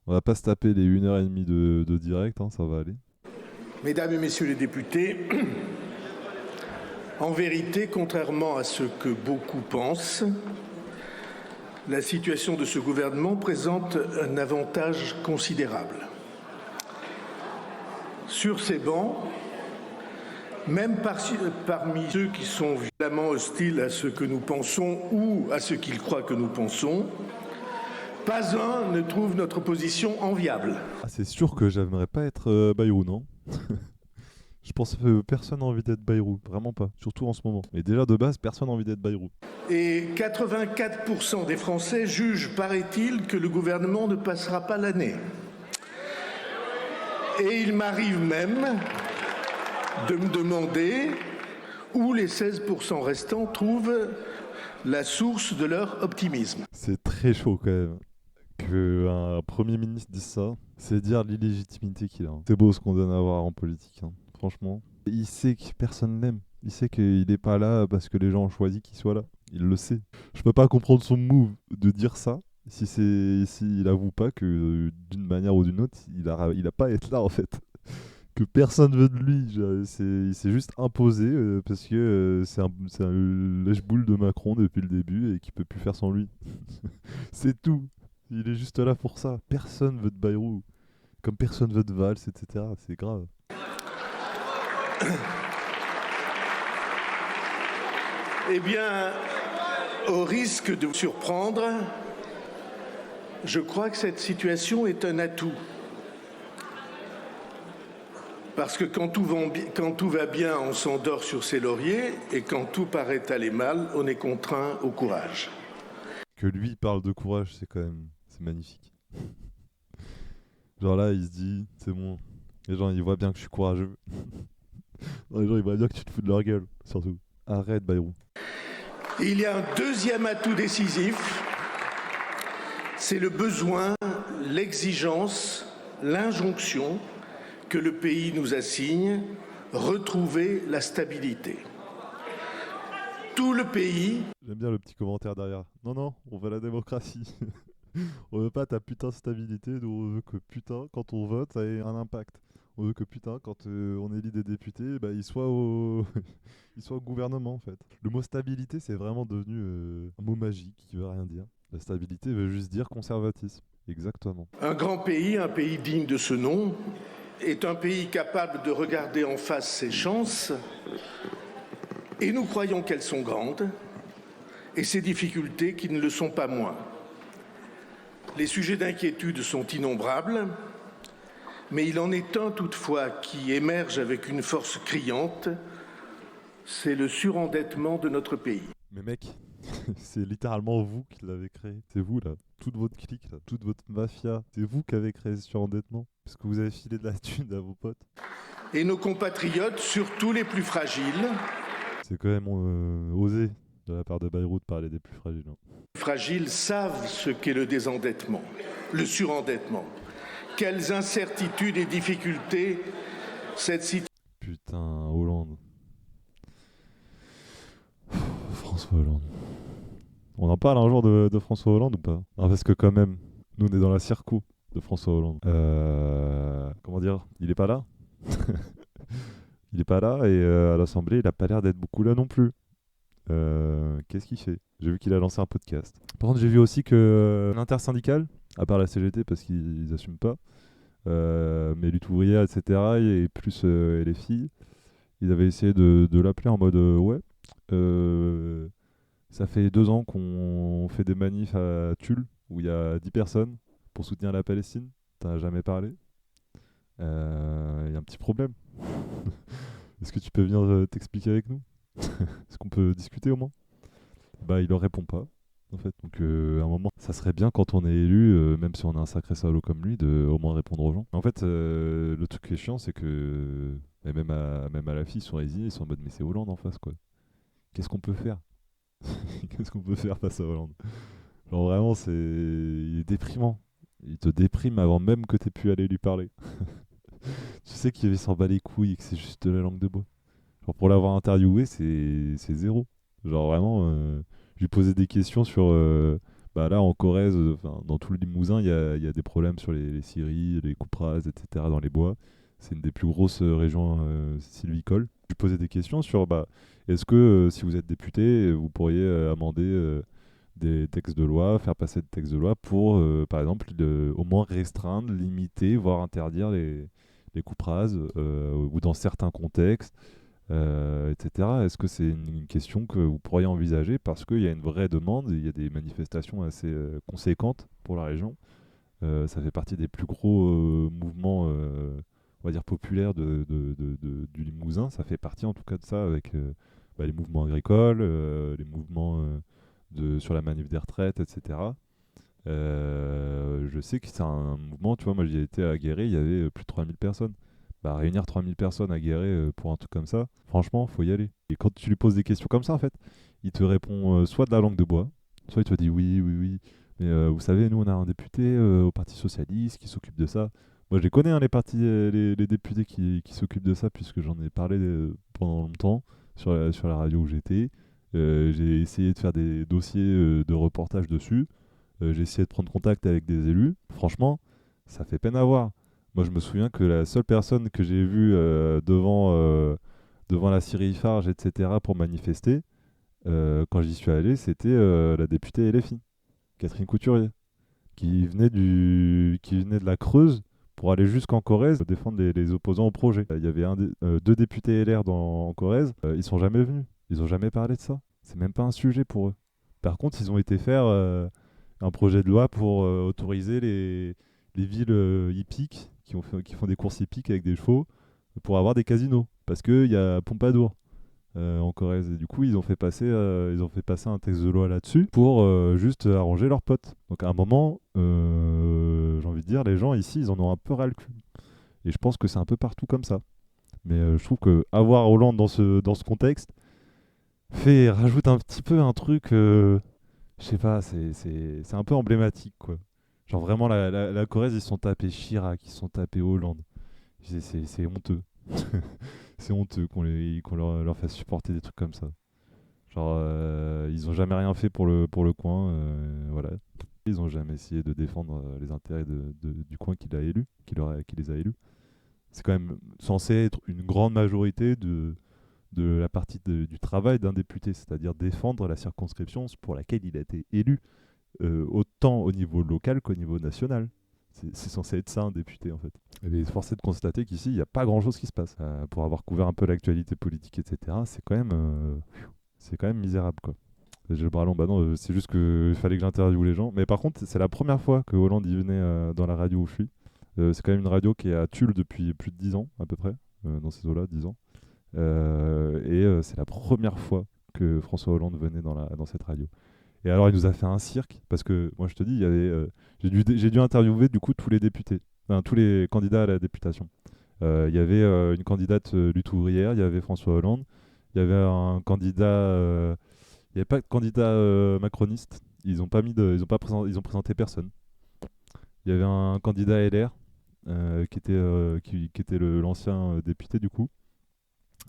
On va pas se taper les 1h30 de direct, hein, ça va aller. Mesdames et messieurs les députés, en vérité, contrairement à ce que beaucoup pensent, la situation de ce gouvernement présente un avantage considérable. Sur ces bancs, même parmi ceux qui sont violemment hostiles à ce que nous pensons ou à ce qu'ils croient que nous pensons, pas un ne trouve notre position enviable. Ah, c'est sûr que j'aimerais pas être Bayrou, non? Je pense que personne n'a envie d'être Bayrou, vraiment pas, surtout en ce moment. Et déjà de base, personne n'a envie d'être Bayrou. Et 84% des Français jugent, paraît-il, que le gouvernement ne passera pas l'année. Et il m'arrive même de me demander où les 16% restants trouvent la source de leur optimisme. C'est très chaud quand même. Qu'un Premier ministre dise ça, c'est dire l'illégitimité qu'il a. C'est beau ce qu'on donne à voir en politique, hein. Franchement. Il sait que personne l'aime. Il sait qu'il n'est pas là parce que les gens ont choisi qu'il soit là. Il le sait. Je peux pas comprendre son move de dire ça s'il avoue pas que d'une manière ou d'une autre, il a pas à être là en fait. Que personne veut de lui. Il s'est juste imposé parce que c'est un lèche-boule de Macron depuis le début et qu'il peut plus faire sans lui. C'est tout. Il est juste là pour ça. Personne veut de Bayrou. Comme personne veut de Valls, etc. C'est grave. Eh bien, au risque de vous surprendre, je crois que cette situation est un atout. Parce que quand tout va bien, on s'endort sur ses lauriers, et quand tout paraît aller mal, on est contraint au courage. Que lui parle de courage, c'est magnifique. Genre là, il se dit, c'est bon. Les gens, ils voient bien que je suis courageux. Non, les gens, ils voient bien que tu te fous de leur gueule, surtout. Arrête, Bayrou. Il y a un deuxième atout décisif, c'est le besoin, l'exigence, l'injonction que le pays nous assigne, retrouver la stabilité. Tout le pays... J'aime bien le petit commentaire derrière. Non, non, on veut la démocratie. On veut pas ta putain de stabilité, nous on veut que putain, quand on vote, ça ait un impact. On veut que putain, quand on élit des députés, bah, ils soient ils soient au gouvernement en fait. Le mot stabilité, c'est vraiment devenu un mot magique qui veut rien dire. La stabilité veut juste dire conservatisme. Exactement. Un grand pays, un pays digne de ce nom, est un pays capable de regarder en face ses chances, et nous croyons qu'elles sont grandes, et ses difficultés qui ne le sont pas moins. Les sujets d'inquiétude sont innombrables, mais il en est un toutefois qui émerge avec une force criante, c'est le surendettement de notre pays. Mais mec, c'est littéralement vous qui l'avez créé. C'est vous là, toute votre clique là, toute votre mafia. C'est vous qui avez créé ce surendettement. Parce que vous avez filé de la thune à vos potes. Et nos compatriotes, surtout les plus fragiles, C'est quand même osé de la part de Bayrou de parler des plus fragiles, hein. fragiles savent ce qu'est le désendettement, le surendettement. Quelles incertitudes et difficultés cette situation... Putain, Hollande. François Hollande. On en parle un jour de François Hollande ou pas? Non, parce que quand même, nous on est dans la circo de François Hollande. Comment dire? Il est pas là. Il est pas là et à l'Assemblée, il a pas l'air d'être beaucoup là non plus. Qu'est-ce qu'il fait? J'ai vu qu'il a lancé un podcast. Par contre, j'ai vu aussi que l'intersyndicale, à part la CGT parce qu'ils assument pas, mais lutte ouvrière, etc., et plus et les filles, ils avaient essayé de l'appeler en mode ouais, euh, ça fait 2 ans qu'on fait des manifs à Tulle où il y a 10 personnes pour soutenir la Palestine. T'en as jamais parlé. Il y a un petit problème. Est-ce que tu peux venir t'expliquer avec nous? Est-ce qu'on peut discuter au moins? Bah, il leur répond pas. En fait, donc à un moment, ça serait bien quand on est élu, même si on a un sacré salaud comme lui, de au moins répondre aux gens. En fait, le truc qui est chiant, c'est que et même à la fille, ils sont résignés, ils sont en mode mais c'est Hollande en face quoi. Qu'est-ce qu'on peut faire? Qu'est-ce qu'on peut faire face à Hollande? Genre vraiment, il est déprimant. Il te déprime avant même que t'aies pu aller lui parler. Tu sais qu'il s'en bat les couilles et que c'est juste de la langue de bois. Genre pour l'avoir interviewé, c'est zéro. Genre vraiment, je lui posais des questions sur Bah là, en Corrèze, dans tout le Limousin, il y a des problèmes sur les scieries, les coupes rases, etc. dans les bois. C'est une des plus grosses régions sylvicoles. Je posais des questions sur est-ce que si vous êtes député, vous pourriez amender des textes de loi, faire passer des textes de loi pour, par exemple, au moins restreindre, limiter, voire interdire les coupes rases ou dans certains contextes etc. Est-ce que c'est une question que vous pourriez envisager parce qu'il y a une vraie demande, il y a des manifestations assez conséquentes pour la région. Ça fait partie des plus gros mouvements, on va dire, populaires du Limousin. Ça fait partie en tout cas de ça avec les mouvements agricoles, les mouvements sur la manif des retraites, etc. Je sais que c'est un mouvement, tu vois, moi j'y ai été à Guéret, il y avait plus de 3000 personnes. Bah, réunir 3000 personnes à Guéret pour un truc comme ça, franchement, faut y aller. Et quand tu lui poses des questions comme ça, en fait, il te répond soit de la langue de bois, soit il te dit oui, oui, oui. Mais vous savez, nous on a un député au Parti Socialiste qui s'occupe de ça. Moi je les connais, hein, les députés qui s'occupent de ça, puisque j'en ai parlé pendant longtemps sur la radio où j'étais. J'ai essayé de faire des dossiers de reportage dessus. J'ai essayé de prendre contact avec des élus. Franchement, ça fait peine à voir. Moi, je me souviens que la seule personne que j'ai vue devant la Syrie Farge, etc., pour manifester, quand j'y suis allé, c'était la députée LFI, Catherine Couturier, qui venait de la Creuse pour aller jusqu'en Corrèze défendre les opposants au projet. Il y avait deux députés LR en Corrèze, ils sont jamais venus. Ils ont jamais parlé de ça. C'est même pas un sujet pour eux. Par contre, ils ont été faire un projet de loi pour autoriser les villes hippiques qui font des courses hippiques avec des chevaux pour avoir des casinos. Parce qu'il y a Pompadour en Corrèze. Et du coup, ils ont fait passer un texte de loi là-dessus pour juste arranger leurs potes. Donc à un moment, j'ai envie de dire, les gens ici, ils en ont un peu ras le cul. Et je pense que c'est un peu partout comme ça. Mais je trouve que avoir Hollande dans ce contexte rajoute un petit peu un truc, je sais pas, c'est un peu emblématique, quoi. Genre vraiment, la Corrèze, ils se sont tapés Chirac, ils se sont tapés Hollande. C'est honteux. C'est honteux qu'on leur fasse supporter des trucs comme ça. Genre, ils ont jamais rien fait pour le coin, voilà. Ils ont jamais essayé de défendre les intérêts du coin qui les a élus. C'est quand même censé être une grande majorité de la partie du travail d'un député, c'est-à-dire défendre la circonscription pour laquelle il a été élu, autant au niveau local qu'au niveau national. C'est censé être ça un député en fait. Et force est de constater qu'ici, il n'y a pas grand-chose qui se passe. Pour avoir couvert un peu l'actualité politique, etc., c'est quand même misérable quoi. J'ai le bras long, bah non, c'est juste qu'il fallait que j'interviewe les gens. Mais par contre, c'est la première fois que Hollande y venait dans la radio où je suis. C'est quand même une radio qui est à Tulle depuis plus de 10 ans à peu près, dans ces eaux-là, 10 ans. Et c'est la première fois que François Hollande venait dans cette radio. Et alors, il nous a fait un cirque, parce que moi, je te dis, j'ai dû interviewer du coup tous les députés, enfin, tous les candidats à la députation. Il y avait une candidate lutte ouvrière, il y avait François Hollande, il y avait un candidat, il n'y avait pas de candidat macroniste. Ils ont présenté personne. Il y avait un candidat LR qui était l'ancien député du coup.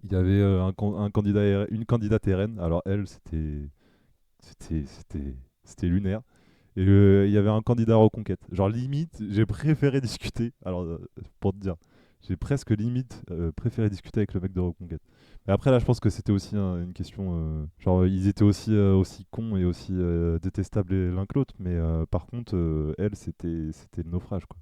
Il y avait un candidat, une candidate RN. Alors elle, c'était lunaire. Et il y avait un candidat Reconquête. Genre limite, j'ai préféré discuter. Alors pour te dire, j'ai presque limite préféré discuter avec le mec de Reconquête. Mais après là, je pense que c'était aussi une question. Genre ils étaient aussi cons et aussi détestables l'un que l'autre. Mais par contre, elle, c'était le naufrage quoi.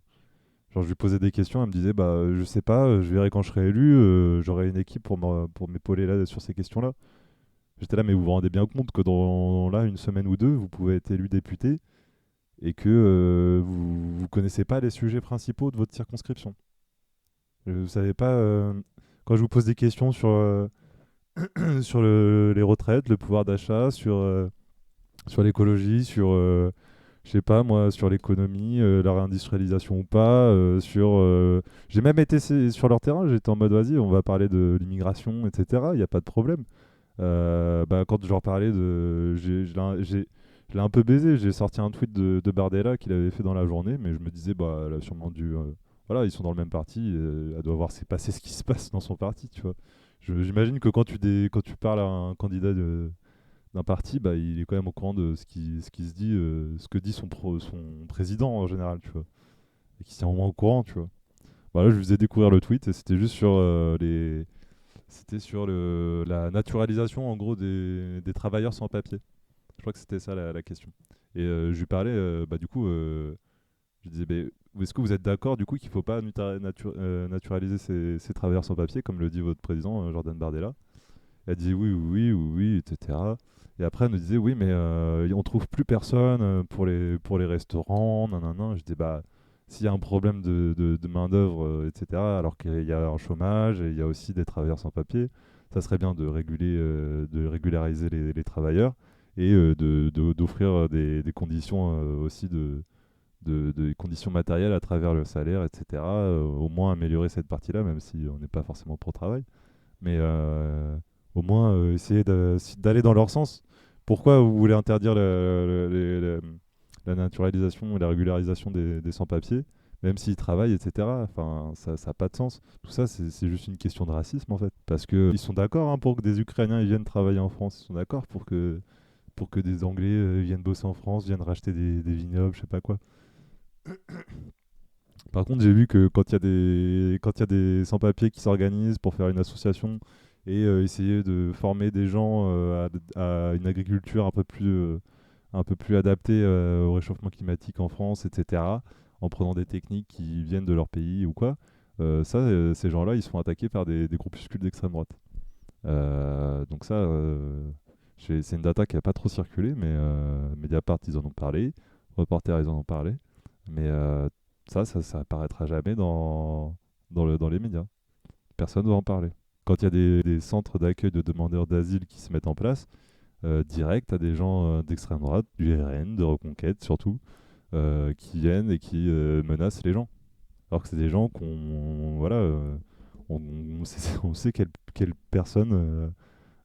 Genre je lui posais des questions, elle me disait bah je sais pas, je verrai quand je serai élu, j'aurai une équipe pour m'épauler là sur ces questions-là. J'étais là mais vous vous rendez bien compte que dans là une semaine ou deux, vous pouvez être élu député et que vous connaissez pas les sujets principaux de votre circonscription. Vous savez pas quand je vous pose des questions sur les retraites, le pouvoir d'achat, sur l'écologie, je sais pas moi, sur l'économie, la réindustrialisation ou pas, J'ai même été sur leur terrain, j'étais en mode vas-y, on va parler de l'immigration, etc. Il n'y a pas de problème. Quand je leur parlais je l'ai un peu baisé, j'ai sorti un tweet de Bardella qu'il avait fait dans la journée, mais je me disais, bah, elle a sûrement dû. Voilà, ils sont dans le même parti, elle doit voir s'est passé ce qui se passe dans son parti, tu vois. J'imagine que quand tu parles à un candidat d'un parti, bah, il est quand même au courant de ce qui se dit, ce que dit son président en général, tu vois. Et qui se tient au moins au courant, tu vois. Voilà, je vous ai découvert le tweet et c'était juste sur c'était sur la naturalisation en gros des travailleurs sans papier. Je crois que c'était ça la question. Et je lui parlais, bah, du coup, je disais, est-ce que vous êtes d'accord du coup qu'il ne faut pas naturaliser ces travailleurs sans papier, comme le dit votre président Jordan Bardella? Elle disait oui, oui, oui, oui, oui, etc. Et après, elle nous disait oui, mais on trouve plus personne pour les restaurants, nanana. Je dis bah, s'il y a un problème de main-d'œuvre, etc., alors qu'il y a un chômage et il y a aussi des travailleurs sans papier, ça serait bien de régulariser les travailleurs et d'offrir des conditions aussi des conditions matérielles à travers le salaire, etc. Au moins améliorer cette partie-là, même si on n'est pas forcément pro-travail. Mais au moins essayer d'aller dans leur sens. Pourquoi vous voulez interdire la naturalisation et la régularisation des sans-papiers, même s'ils travaillent, etc. Enfin, ça n'a pas de sens. Tout ça, c'est juste une question de racisme, en fait. Parce qu'ils sont d'accord hein, pour que des Ukrainiens ils viennent travailler en France. Ils sont d'accord pour que des Anglais viennent bosser en France, viennent racheter des vignobles, je sais pas quoi. Par contre, j'ai vu que quand il y a des sans-papiers qui s'organisent pour faire une association et essayer de former des gens à une agriculture un peu plus adaptée au réchauffement climatique en France, etc., en prenant des techniques qui viennent de leur pays ou quoi, ça, ces gens-là, ils sont attaqués par des groupuscules d'extrême droite. Donc ça, c'est une data qui n'a pas trop circulé, mais Mediapart, ils en ont parlé, Reporter, ils en ont parlé, mais ça apparaîtra jamais dans les médias. Personne ne va en parler. Quand il y a des centres d'accueil de demandeurs d'asile qui se mettent en place, direct, à des gens d'extrême droite, du RN, de Reconquête surtout, qui viennent et qui menacent les gens. Alors que c'est des gens voilà, on sait quelle personne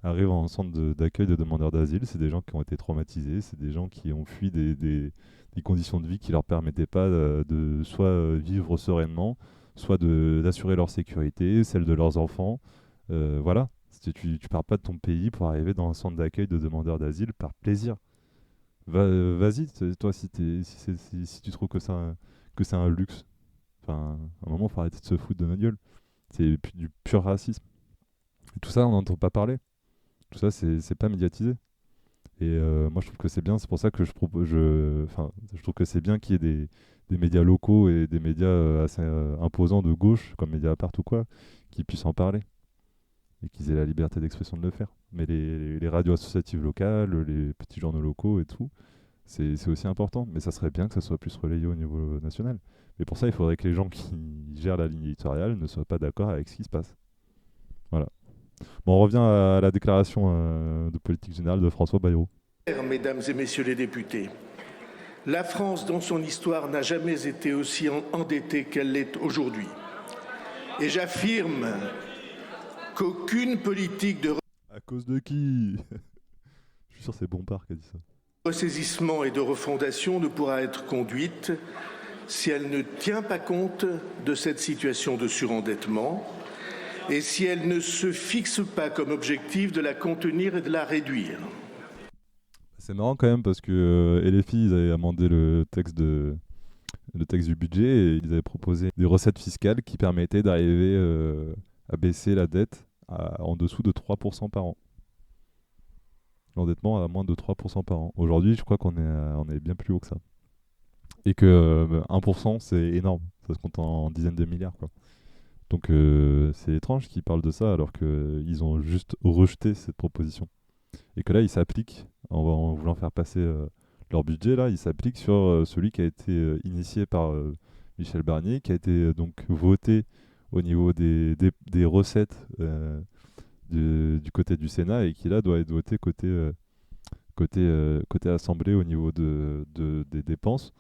arrive en centre d'accueil de demandeurs d'asile. C'est des gens qui ont été traumatisés, c'est des gens qui ont fui des conditions de vie qui leur permettaient pas de soit vivre sereinement, soit d'assurer leur sécurité, celle de leurs enfants. Voilà. Tu pars pas de ton pays pour arriver dans un centre d'accueil de demandeurs d'asile par plaisir. Vas-y, toi, si tu trouves que c'est un luxe. Enfin, à un moment, il faut arrêter de se foutre de notre gueule. C'est du pur racisme. Et tout ça, on n'entend pas parler. Tout ça, c'est pas médiatisé. Et moi, je trouve que c'est bien. C'est pour ça que je trouve que c'est bien qu'il y ait des médias locaux et des médias assez imposants de gauche, comme Mediapart ou quoi, qui puissent en parler et qu'ils aient la liberté d'expression de le faire. Mais les radios associatives locales, les petits journaux locaux et tout, c'est aussi important. Mais ça serait bien que ça soit plus relayé au niveau national. Mais pour ça, il faudrait que les gens qui gèrent la ligne éditoriale ne soient pas d'accord avec ce qui se passe. Voilà. Bon, on revient à la déclaration de politique générale de François Bayrou. Mesdames et messieurs les députés, la France, dans son histoire, n'a jamais été aussi endettée qu'elle l'est aujourd'hui. Et j'affirme qu'aucune politique de À cause de qui? Je suis sûr que c'est Bompard qui a dit ça. ressaisissement et de refondation ne pourra être conduite si elle ne tient pas compte de cette situation de surendettement et si elle ne se fixe pas comme objectif de la contenir et de la réduire. C'est marrant quand même parce que LFI, ils avaient amendé le texte du budget et ils avaient proposé des recettes fiscales qui permettaient d'arriver à baisser la dette en dessous de 3% par an. L'endettement à moins de 3% par an. Aujourd'hui, je crois on est bien plus haut que ça. Et que 1%, c'est énorme. Ça se compte en dizaines de milliards, quoi. Donc c'est étrange qu'ils parlent de ça alors qu'ils ont juste rejeté cette proposition. Et que là, ils s'appliquent, en voulant faire passer leur budget, là, ils s'appliquent sur celui qui a été initié par Michel Barnier, qui a été donc voté au niveau des recettes du côté du Sénat et qui là doit être voté côté Assemblée au niveau des dépenses.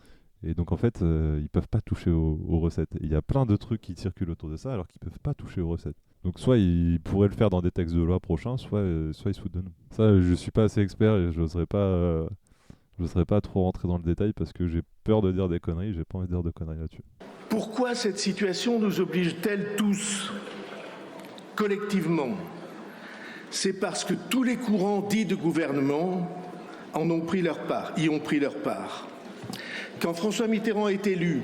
Et donc en fait, ils peuvent pas toucher aux recettes. Et il y a plein de trucs qui circulent autour de ça alors qu'ils peuvent pas toucher aux recettes. Donc soit ils pourraient le faire dans des textes de loi prochains, soit ils se foutent de nous. Ça, je suis pas assez expert et je n'oserais pas trop rentrer dans le détail parce que j'ai peur de dire des conneries, j'ai pas envie de dire de conneries là-dessus. Pourquoi cette situation nous oblige-t-elle tous, collectivement, c'est parce que tous les courants dits de gouvernement y ont pris leur part. Quand François Mitterrand est élu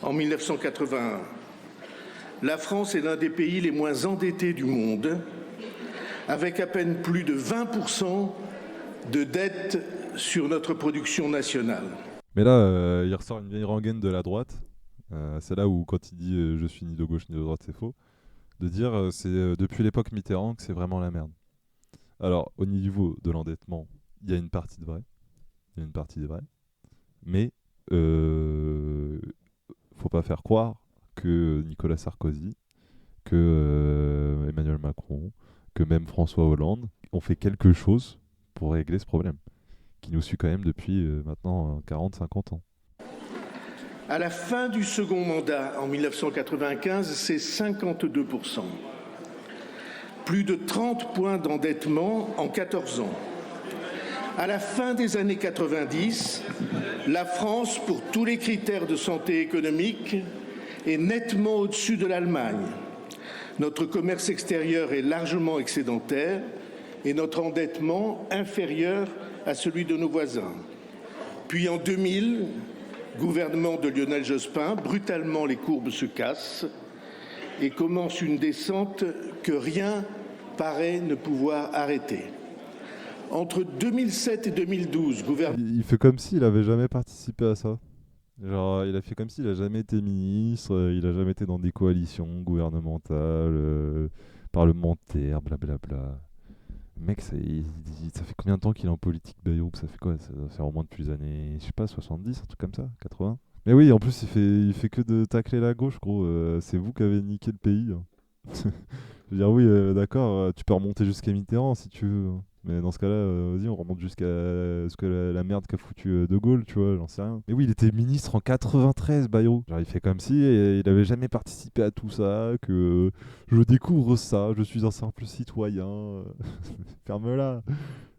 en 1981, la France est l'un des pays les moins endettés du monde, avec à peine plus de 20% de dette sur notre production nationale. Mais là, il ressort une vieille rengaine de la droite. C'est là où, quand il dit je suis ni de gauche ni de droite, c'est faux. De dire c'est depuis l'époque Mitterrand que c'est vraiment la merde. Alors, au niveau de l'endettement, il y a une partie de vrai. Mais faut pas faire croire que Nicolas Sarkozy, que Emmanuel Macron, que même François Hollande ont fait quelque chose pour régler ce problème, qui nous suit quand même depuis maintenant 40-50 ans. À la fin du second mandat, en 1995, c'est 52%. Plus de 30 points d'endettement en 14 ans. À la fin des années 90, la France, pour tous les critères de santé économique, est nettement au-dessus de l'Allemagne. Notre commerce extérieur est largement excédentaire et notre endettement inférieur à celui de nos voisins. Puis en 2000, gouvernement de Lionel Jospin, brutalement les courbes se cassent et commence une descente que rien paraît ne pouvoir arrêter. Entre 2007 et 2012, Il fait comme s'il avait jamais participé à ça. Genre, il a fait comme s'il a jamais été ministre, il a jamais été dans des coalitions gouvernementales, parlementaires, blablabla. Mec, ça fait combien de temps qu'il est en politique, Bayrou? Ça fait quoi? Ça doit faire au moins depuis les années, je sais pas, 70, un truc comme ça, 80. Mais oui, en plus, il fait que de tacler la gauche, gros. C'est vous qui avez niqué le pays. Je veux dire, oui, d'accord, tu peux remonter jusqu'à Mitterrand si tu veux. Mais dans ce cas-là, vas-y, on remonte jusqu'à ce que la merde qu'a foutu De Gaulle, tu vois, j'en sais rien. Mais oui, il était ministre en 93, Bayrou. Genre, il fait comme si il avait jamais participé à tout ça, que je découvre ça, je suis un simple citoyen. Ferme-la.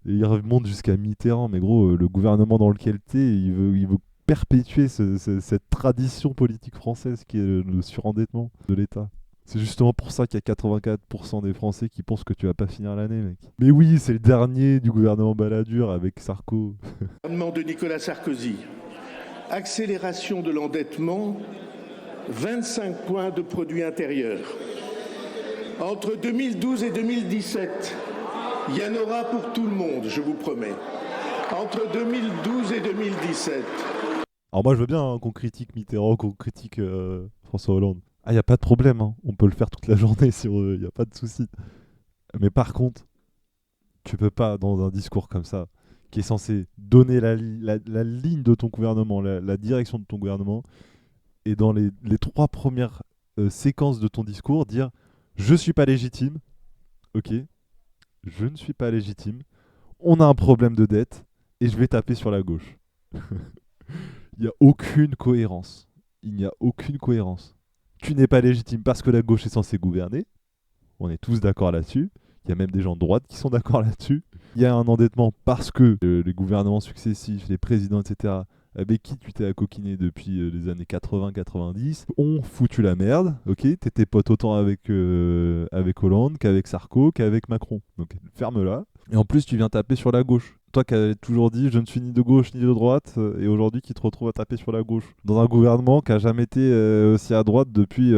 Et il remonte jusqu'à Mitterrand, mais gros, le gouvernement dans lequel t'es, il veut perpétuer cette tradition politique française qui est le surendettement de l'État. C'est justement pour ça qu'il y a 84% des Français qui pensent que tu vas pas finir l'année, mec. Mais oui, c'est le dernier du gouvernement Balladur avec Sarko. Gouvernement de Nicolas Sarkozy. Accélération de l'endettement, 25 points de produit intérieur. Entre 2012 et 2017, il y en aura pour tout le monde, je vous promets. Entre 2012 et 2017. Alors moi, je veux bien qu'on critique Mitterrand, qu'on critique François Hollande. Ah, il n'y a pas de problème, hein. On peut le faire toute la journée si on veut, il n'y a pas de souci. Mais par contre, tu peux pas, dans un discours comme ça, qui est censé donner la ligne de ton gouvernement, la direction de ton gouvernement, et dans les 3 premières séquences de ton discours, dire « Je suis pas légitime », ok, je ne suis pas légitime, on a un problème de dette, et je vais taper sur la gauche. Il n'y a aucune cohérence. Il n'y a aucune cohérence. Tu n'es pas légitime parce que la gauche est censée gouverner. On est tous d'accord là-dessus. Il y a même des gens de droite qui sont d'accord là-dessus. Il y a un endettement parce que les gouvernements successifs, les présidents, etc., avec qui tu t'es accoquiné depuis les années 80-90, ont foutu la merde. Ok, t'étais pote autant avec Hollande qu'avec Sarko qu'avec Macron. Donc ferme-la. Et en plus, tu viens taper sur la gauche. Toi qui avais toujours dit je ne suis ni de gauche ni de droite, et aujourd'hui qui te retrouve à taper sur la gauche. Dans un gouvernement qui a jamais été aussi à droite depuis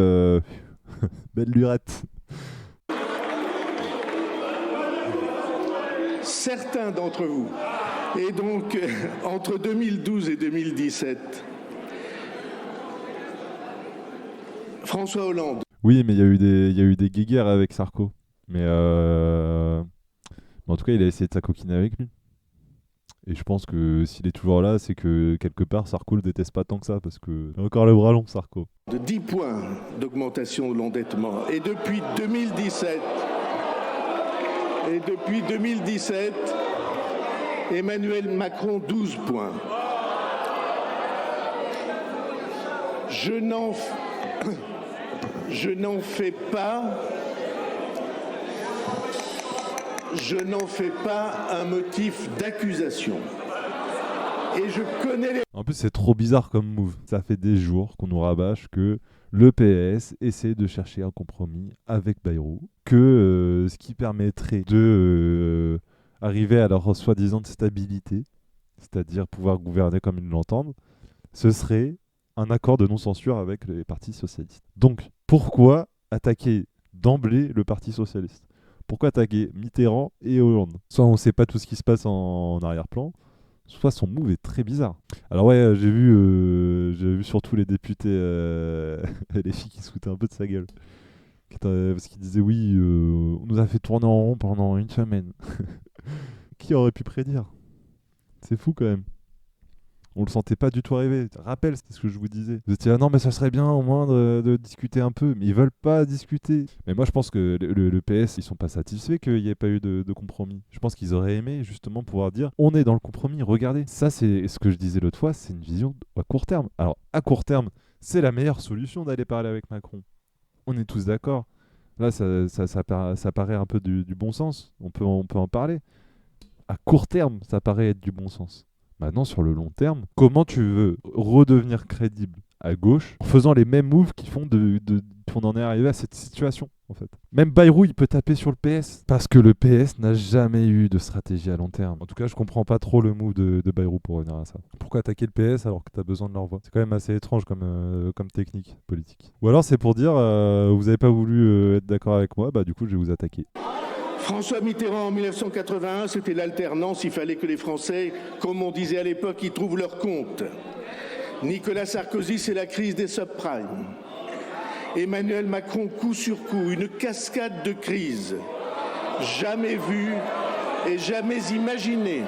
belle lurette. Certains d'entre vous, et donc entre 2012 et 2017, François Hollande. Oui, mais il y a eu des guéguerres avec Sarko. Mais en tout cas, il a essayé de s'acoquiner avec lui. Et je pense que s'il est toujours là, c'est que quelque part, Sarko le déteste pas tant que ça, parce que il a encore le bras long, Sarko. De 10 points d'augmentation de l'endettement. Et depuis 2017, Emmanuel Macron, 12 points. Je n'en fais pas un motif d'accusation. Et je connais les... En plus, c'est trop bizarre comme move. Ça fait des jours qu'on nous rabâche que le PS essaie de chercher un compromis avec Bayrou, que ce qui permettrait de arriver à leur soi-disant stabilité, c'est-à-dire pouvoir gouverner comme ils l'entendent, ce serait un accord de non-censure avec les partis socialistes. Donc, pourquoi attaquer d'emblée le Parti socialiste? Pourquoi attaquer Mitterrand et Hollande? Soit on ne sait pas tout ce qui se passe en arrière-plan, soit son move est très bizarre. Alors ouais, j'ai vu surtout les députés et les filles qui se foutaient un peu de sa gueule. Parce qu'ils disaient oui, on nous a fait tourner en rond pendant une semaine. Qui aurait pu prédire? C'est fou quand même. On le sentait pas du tout arriver. Rappel, c'est ce que je vous disais. Vous étiez là, non mais ça serait bien au moins de discuter un peu. Mais ils veulent pas discuter. Mais moi je pense que le PS, ils sont pas satisfaits qu'il n'y ait pas eu de compromis. Je pense qu'ils auraient aimé justement pouvoir dire, on est dans le compromis, regardez. Ça c'est ce que je disais l'autre fois, c'est une vision à court terme. Alors à court terme, c'est la meilleure solution d'aller parler avec Macron. On est tous d'accord. Là ça paraît un peu du bon sens. On peut en parler. À court terme, ça paraît être du bon sens. Maintenant, sur le long terme, comment tu veux redevenir crédible à gauche en faisant les mêmes moves qui font qu'on en est arrivé à cette situation, en fait. Même Bayrou, il peut taper sur le PS, parce que le PS n'a jamais eu de stratégie à long terme. En tout cas, je comprends pas trop le move de Bayrou pour revenir à ça. Pourquoi attaquer le PS alors que tu as besoin de leur voix? C'est quand même assez étrange comme technique politique. Ou alors c'est pour dire, vous avez pas voulu être d'accord avec moi, bah du coup je vais vous attaquer. François Mitterrand en 1981, c'était l'alternance, il fallait que les Français, comme on disait à l'époque, y trouvent leur compte. Nicolas Sarkozy, c'est la crise des subprimes. Emmanuel Macron, coup sur coup, une cascade de crises, jamais vue et jamais imaginée.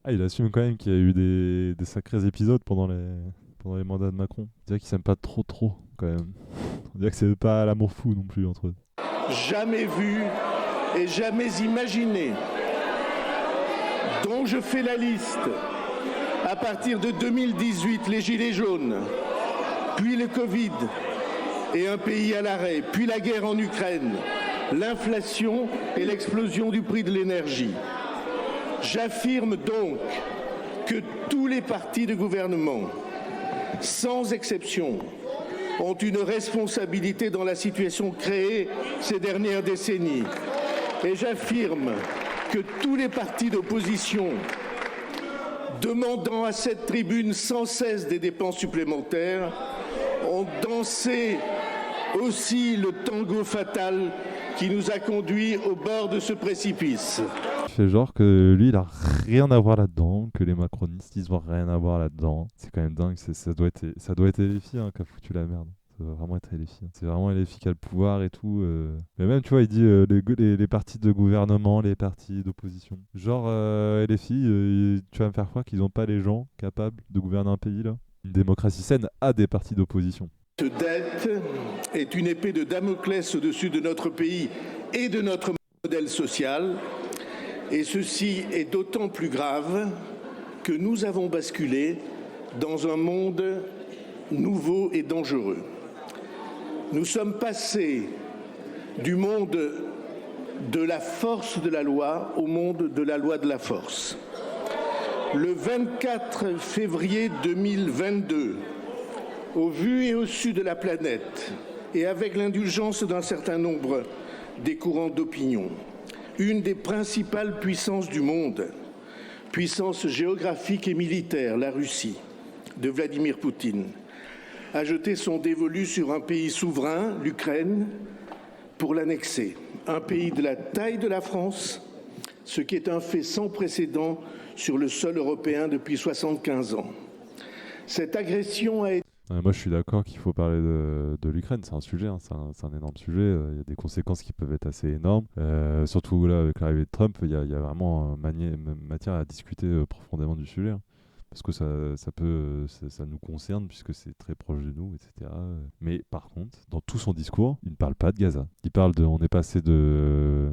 Ah, il assume quand même qu'il y a eu des sacrés épisodes pendant les mandats de Macron. On dirait qu'ils s'aiment pas trop quand même. On dirait que c'est pas l'amour fou non plus entre eux. Jamais vu et jamais imaginé, dont je fais la liste. À partir de 2018, les Gilets jaunes, puis le Covid et un pays à l'arrêt, puis la guerre en Ukraine, l'inflation et l'explosion du prix de l'énergie. J'affirme donc que tous les partis de gouvernement, sans exception, ont une responsabilité dans la situation créée ces dernières décennies. Et j'affirme que tous les partis d'opposition, demandant à cette tribune sans cesse des dépenses supplémentaires, ont dansé aussi le tango fatal qui nous a conduits au bord de ce précipice. Il fait genre que lui, il a rien à voir là-dedans, que les macronistes, ils ont rien à voir là-dedans. C'est quand même dingue, ça doit être LFI qui a foutu la merde. Ça doit vraiment être LFI. C'est vraiment LFI qui a le pouvoir et tout. Mais même, tu vois, il dit les partis de gouvernement, les partis d'opposition. Genre, LFI, tu vas me faire croire qu'ils n'ont pas les gens capables de gouverner un pays, là? Une démocratie saine a des partis d'opposition. Cette dette est une épée de Damoclès au-dessus de notre pays et de notre modèle social. Et ceci est d'autant plus grave que nous avons basculé dans un monde nouveau et dangereux. Nous sommes passés du monde de la force de la loi au monde de la loi de la force. Le 24 février 2022, au vu et au su de la planète, et avec l'indulgence d'un certain nombre des courants d'opinion, une des principales puissances du monde, puissance géographique et militaire, la Russie, de Vladimir Poutine, a jeté son dévolu sur un pays souverain, l'Ukraine, pour l'annexer. Un pays de la taille de la France, ce qui est un fait sans précédent sur le sol européen depuis 75 ans. Cette agression a été... Moi, je suis d'accord qu'il faut parler de l'Ukraine. C'est un sujet, hein, c'est un énorme sujet. Il y a des conséquences qui peuvent être assez énormes. Surtout là, avec l'arrivée de Trump, il y a vraiment matière à discuter profondément du sujet. Hein. Parce que ça nous concerne, puisque c'est très proche de nous, etc. Mais par contre, dans tout son discours, il ne parle pas de Gaza. Il parle on est passé de...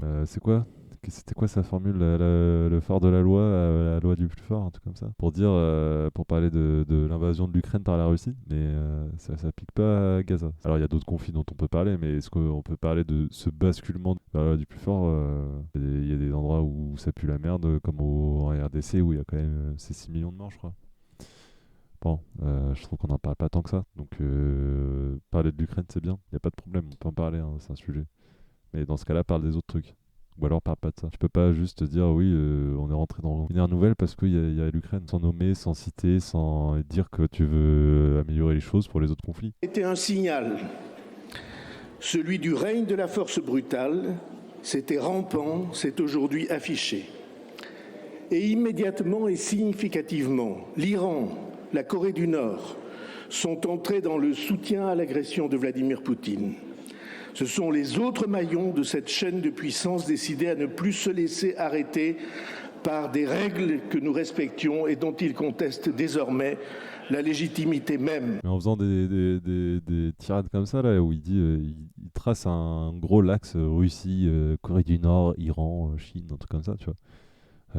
C'était quoi sa formule, le phare de la loi à la loi du plus fort, un truc comme ça, pour parler de l'invasion de l'Ukraine par la Russie, mais ça s'applique pas à Gaza. Alors il y a d'autres conflits dont on peut parler, mais est-ce qu'on peut parler de ce basculement vers la loi du plus fort? Il y a des endroits où ça pue la merde, comme en RDC, où il y a quand même ces 6 millions de morts, je crois. Bon, je trouve qu'on n'en parle pas tant que ça. Donc, parler de l'Ukraine, c'est bien. Il n'y a pas de problème, on peut en parler, hein, c'est un sujet. Mais dans ce cas-là, parle des autres trucs. Ou alors parle pas de ça. Tu peux pas juste dire oui, on est rentré dans une ère nouvelle parce qu'il y a l'Ukraine, sans nommer, sans citer, sans dire que tu veux améliorer les choses pour les autres conflits. C'était un signal, celui du règne de la force brutale. C'était rampant, c'est aujourd'hui affiché. Et immédiatement et significativement, l'Iran, la Corée du Nord sont entrés dans le soutien à l'agression de Vladimir Poutine. Ce sont les autres maillons de cette chaîne de puissance décidés à ne plus se laisser arrêter par des règles que nous respections et dont ils contestent désormais la légitimité même. Mais en faisant des tirades comme ça, là, où il dit, il trace un gros axe Russie, Corée du Nord, Iran, Chine, un truc comme ça, tu vois.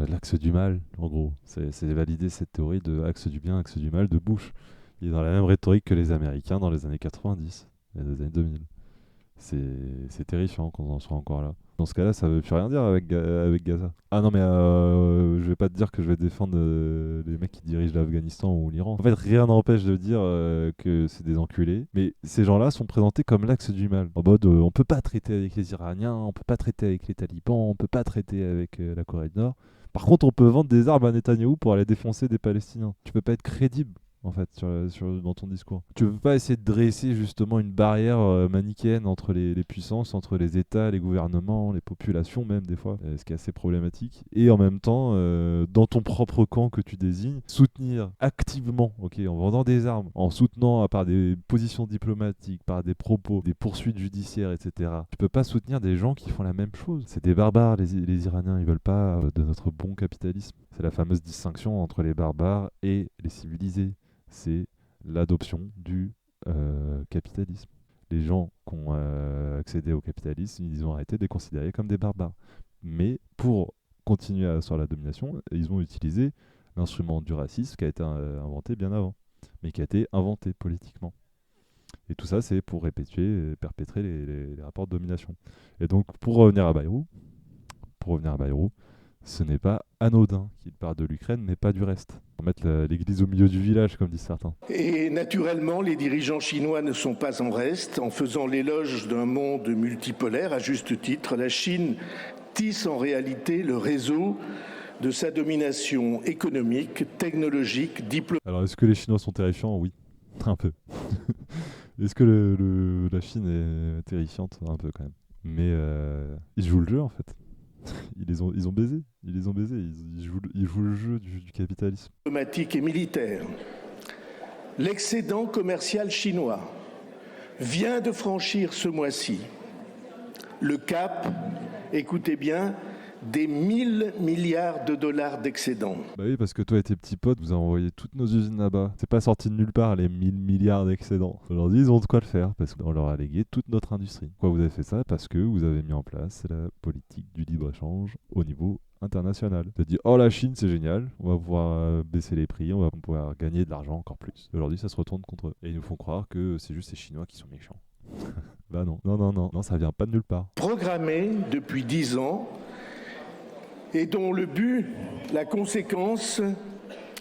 L'axe du mal, en gros. C'est valider cette théorie de axe du bien, axe du mal de Bush. Il est dans la même rhétorique que les Américains dans les années 90 et les années 2000. C'est terrifiant qu'on en soit encore là. Dans ce cas-là, ça veut plus rien dire avec Gaza. Ah non, mais je vais pas te dire que je vais défendre les mecs qui dirigent l'Afghanistan ou l'Iran. En fait, rien n'empêche de dire que c'est des enculés. Mais ces gens-là sont présentés comme l'axe du mal. En mode, on peut pas traiter avec les Iraniens, on peut pas traiter avec les talibans, on peut pas traiter avec la Corée du Nord. Par contre, on peut vendre des armes à Netanyahou pour aller défoncer des Palestiniens. Tu peux pas être crédible en fait, dans ton discours. Tu ne peux pas essayer de dresser justement une barrière manichéenne entre les puissances, entre les États, les gouvernements, les populations même des fois, ce qui est assez problématique. Et en même temps, dans ton propre camp que tu désignes, soutenir activement, ok, en vendant des armes, en soutenant par des positions diplomatiques, par des propos, des poursuites judiciaires, etc. Tu peux pas soutenir des gens qui font la même chose. C'est des barbares, les Iraniens, ils veulent pas de notre bon capitalisme. C'est la fameuse distinction entre les barbares et les civilisés. C'est l'adoption du capitalisme. Les gens qui ont accédé au capitalisme, ils ont arrêté de les considérer comme des barbares. Mais pour continuer sur la domination, ils ont utilisé l'instrument du racisme qui a été inventé bien avant, mais qui a été inventé politiquement. Et tout ça, c'est pour perpétrer les rapports de domination. Et donc, pour revenir à Bayrou, ce n'est pas anodin qu'il parle de l'Ukraine, mais pas du reste. On va mettre l'église au milieu du village, comme disent certains. Et naturellement, les dirigeants chinois ne sont pas en reste. En faisant l'éloge d'un monde multipolaire, à juste titre, la Chine tisse en réalité le réseau de sa domination économique, technologique, diplomatique. Alors, est-ce que les Chinois sont terrifiants? Oui, un peu. Est-ce que la Chine est terrifiante? Un peu quand même. Mais ils jouent le jeu en fait. Ils ont baisé. Ils jouent le jeu du capitalisme. Diplomatique et militaire. L'excédent commercial chinois vient de franchir ce mois-ci le cap, écoutez bien, des 1000 milliards de dollars d'excédent. Bah oui, parce que toi et tes petits potes, vous avez envoyé toutes nos usines là-bas. C'est pas sorti de nulle part, les 1000 milliards d'excédents. Aujourd'hui, ils ont de quoi le faire, parce qu'on leur a légué toute notre industrie. Pourquoi vous avez fait ça? Parce que vous avez mis en place la politique du libre-échange au niveau international. Vous avez dit, oh la Chine, c'est génial, on va pouvoir baisser les prix, on va pouvoir gagner de l'argent encore plus. Aujourd'hui, ça se retourne contre eux. Et ils nous font croire que c'est juste les Chinois qui sont méchants. Bah non, ça vient pas de nulle part. Programmé depuis 10 ans, et dont le but, la conséquence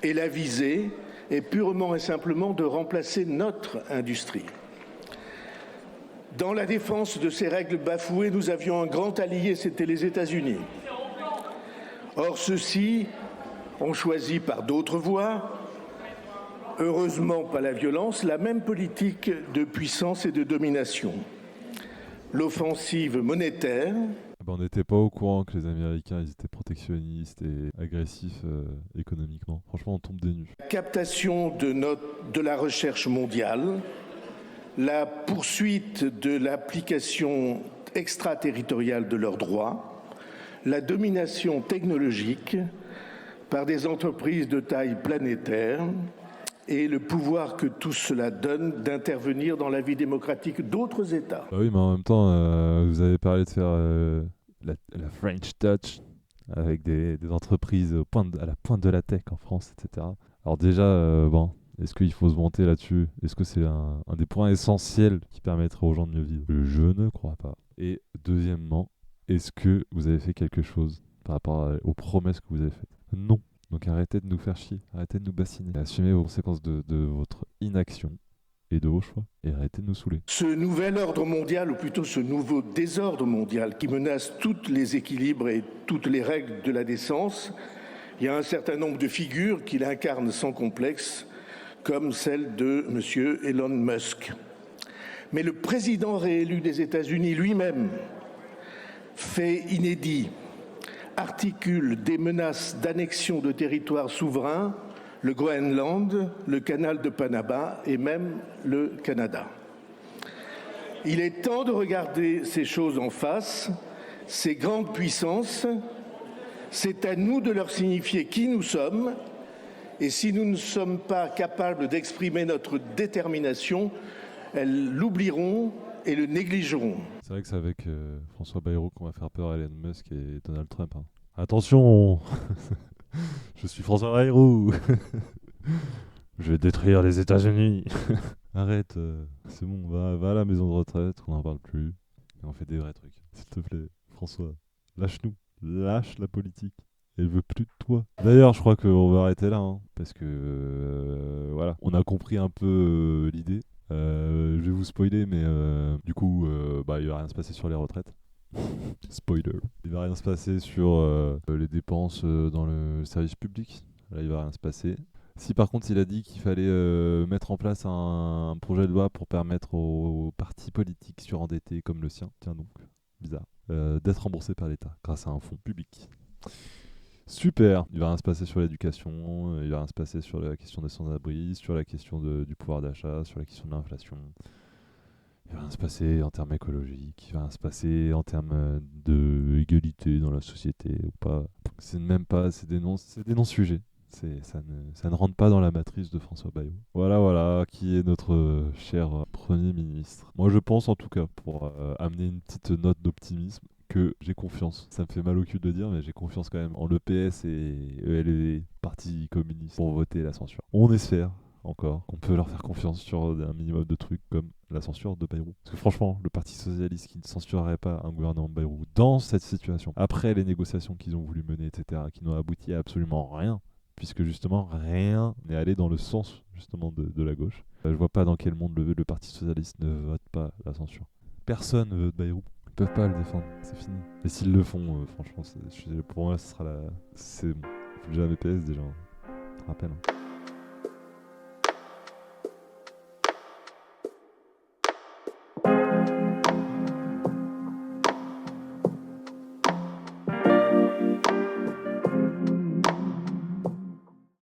et la visée est purement et simplement de remplacer notre industrie. Dans la défense de ces règles bafouées, nous avions un grand allié, c'était les États-Unis. Or, ceux-ci ont choisi par d'autres voies, heureusement pas la violence, la même politique de puissance et de domination. L'offensive monétaire. On n'était pas au courant que les Américains ils étaient protectionnistes et agressifs économiquement. Franchement, on tombe des nues. La captation de la recherche mondiale, la poursuite de l'application extraterritoriale de leurs droits, la domination technologique par des entreprises de taille planétaire et le pouvoir que tout cela donne d'intervenir dans la vie démocratique d'autres États. Bah oui, mais en même temps, vous avez parlé de faire la French Touch avec des entreprises à la pointe de la tech en France, etc. Alors déjà, est-ce qu'il faut se vanter là-dessus? Est-ce que c'est un des points essentiels qui permettrait aux gens de mieux vivre? Je ne crois pas. Et deuxièmement, est-ce que vous avez fait quelque chose par rapport aux promesses que vous avez faites? Non. Donc arrêtez de nous faire chier, arrêtez de nous bassiner. Assumez vos conséquences de votre inaction et de vos choix. Et arrêtez de nous saouler. Ce nouvel ordre mondial, ou plutôt ce nouveau désordre mondial qui menace tous les équilibres et toutes les règles de la décence, il y a un certain nombre de figures qu'il incarne sans complexe, comme celle de M. Elon Musk. Mais le président réélu des États-Unis lui-même, fait inédit, articule des menaces d'annexion de territoires souverains, le Groenland, le canal de Panama et même le Canada. Il est temps de regarder ces choses en face, ces grandes puissances. C'est à nous de leur signifier qui nous sommes. Et si nous ne sommes pas capables d'exprimer notre détermination, elles l'oublieront et le négligeront. C'est vrai que c'est avec François Bayrou qu'on va faire peur à Elon Musk et Donald Trump. Hein. Attention je suis François Bayrou je vais détruire les États-Unis Arrête, c'est bon, va à la maison de retraite, on n'en parle plus. Et on fait des vrais trucs. S'il te plaît, François, lâche-nous. Lâche la politique. Elle veut plus de toi. D'ailleurs, je crois qu'on va arrêter là, hein, parce que voilà, on a compris un peu l'idée. Je vais vous spoiler, mais du coup, il va rien se passer sur les retraites. Spoiler. Il va rien se passer sur les dépenses dans le service public. Là, il va rien se passer. Si par contre il a dit qu'il fallait mettre en place un projet de loi pour permettre aux partis politiques surendettés comme le sien, tiens donc, bizarre, d'être remboursés par l'État grâce à un fonds public. Super. Il va rien se passer sur l'éducation, il va rien se passer sur la question des sans-abri, sur la question du pouvoir d'achat, sur la question de l'inflation. Il va rien se passer en termes écologiques, il va rien se passer en termes d'égalité dans la société ou pas. C'est même pas, c'est des non-sujets. Ça ne rentre pas dans la matrice de François Bayrou. Voilà, qui est notre cher Premier ministre. Moi je pense en tout cas, pour amener une petite note d'optimisme, que j'ai confiance. Ça me fait mal au cul de le dire, mais j'ai confiance quand même en l'EPS et ELV, Parti communiste, pour voter la censure. On espère encore qu'on peut leur faire confiance sur un minimum de trucs comme la censure de Bayrou. Parce que franchement, le Parti Socialiste qui ne censurerait pas un gouvernement de Bayrou dans cette situation, après les négociations qu'ils ont voulu mener, etc., qui n'ont abouti à absolument rien, puisque justement rien n'est allé dans le sens justement de la gauche. Je vois pas dans quel monde le Parti Socialiste ne vote pas la censure. Personne ne veut de Bayrou. Ils peuvent pas le défendre, c'est fini. Et s'ils le font, franchement, pour moi, ce sera la... C'est bon. Faut déjà un VPS déjà. Rappel. Hein.